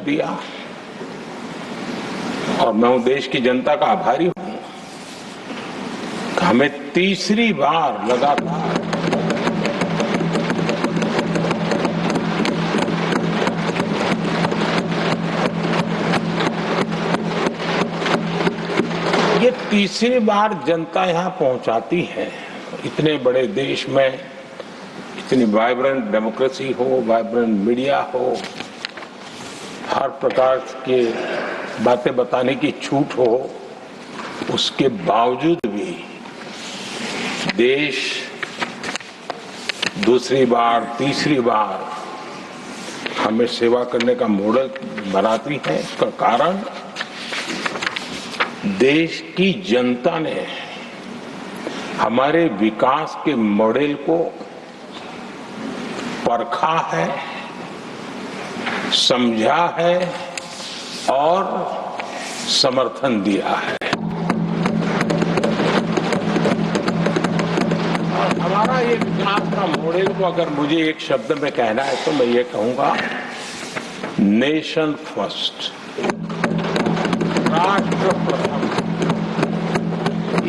दिया और मैं हूं देश की जनता का आभारी हूं। हमें तीसरी बार लगातार ये तीसरी बार जनता यहां पहुंचाती है। इतने बड़े देश में इतनी वाइब्रेंट डेमोक्रेसी हो, वाइब्रेंट मीडिया हो, हर प्रकार के बातें बताने की छूट हो, उसके बावजूद भी देश दूसरी बार तीसरी बार हमें सेवा करने का मॉडल बनाती है। इसका कारण देश की जनता ने हमारे विकास के मॉडल को परखा है, समझा है और समर्थन दिया है। और हमारा ये विकास का मॉडल को अगर मुझे एक शब्द में कहना है तो मैं ये कहूंगा, नेशन फर्स्ट, राष्ट्र प्रथम।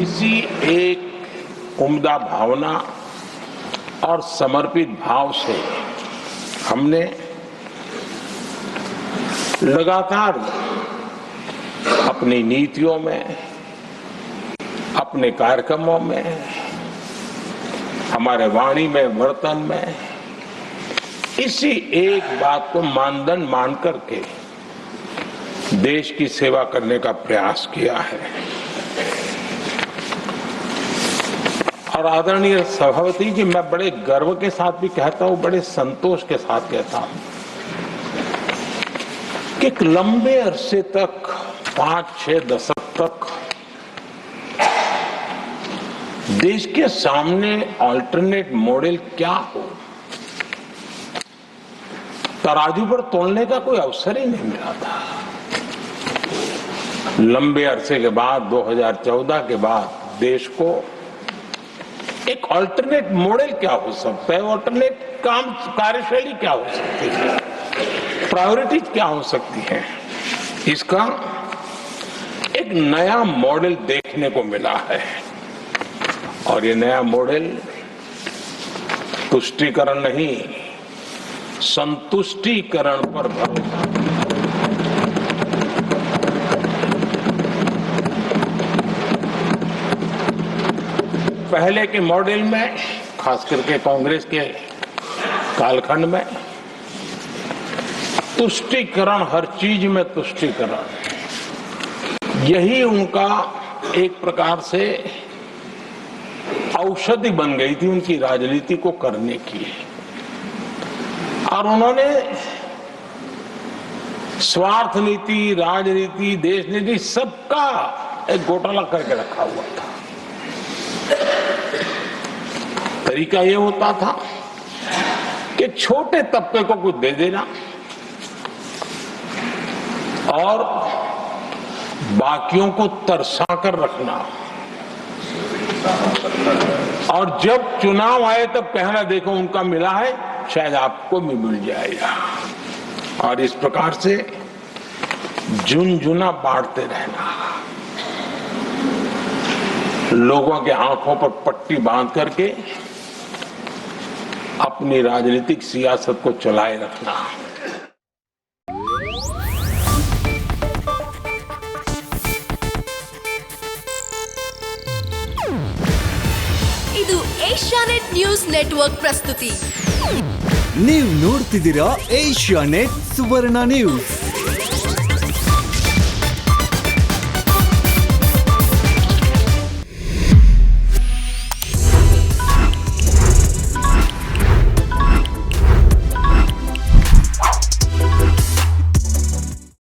इसी एक उम्दा भावना और समर्पित भाव से हमने लगातार अपनी नीतियों में, अपने कार्यक्रमों में, हमारे वाणी में, वर्तन में इसी एक बात को मानदंड मान करके देश की सेवा करने का प्रयास किया है। और आदरणीय सभापति जी, मैं बड़े गर्व के साथ भी कहता हूं, बड़े संतोष के साथ कहता हूं कि एक लंबे अरसे तक, 5-6 दशक तक देश के सामने अल्टरनेट मॉडल क्या हो, तराजू पर तोलने का कोई अवसर ही नहीं मिला था। लंबे अरसे के बाद 2014 के बाद देश को एक अल्टरनेट मॉडल क्या हो सकता है, अल्टरनेट कार्यशैली क्या हो सकती है, प्रायोरिटीज क्या हो सकती है, इसका एक नया मॉडल देखने को मिला है। और ये नया मॉडल तुष्टीकरण नहीं, संतुष्टीकरण पर भरोसा। पहले के मॉडल में, खास करके कांग्रेस के कालखंड में, तुष्टीकरण, हर चीज में तुष्टीकरण, यही उनका एक प्रकार से औषधि बन गई थी उनकी राजनीति को करने की। और उन्होंने स्वार्थ नीति, राजनीति, देश नीति सबका एक घोटाला करके रखा हुआ था। तरीका ये होता था कि छोटे तबके को कुछ दे देना और बाकियों को तरसा कर रखना, और जब चुनाव आए तब कहना, देखो उनका मिला है, शायद आपको भी मिल जाएगा। और इस प्रकार से झुनझुना बांटते रहना, लोगों के आंखों पर पट्टी बांध करके अपनी राजनीतिक सियासत को चलाए रखना। ಇದು ಏಷ್ಯಾನೆಟ್ ನ್ಯೂಸ್ ನೆಟ್ವರ್ಕ್ ಪ್ರಸ್ತುತಿ. ನೀವು ನೋಡ್ತಿದ್ದೀರಾ ಏಷ್ಯಾನೆಟ್ ಸುವರ್ಣ ನ್ಯೂಸ್.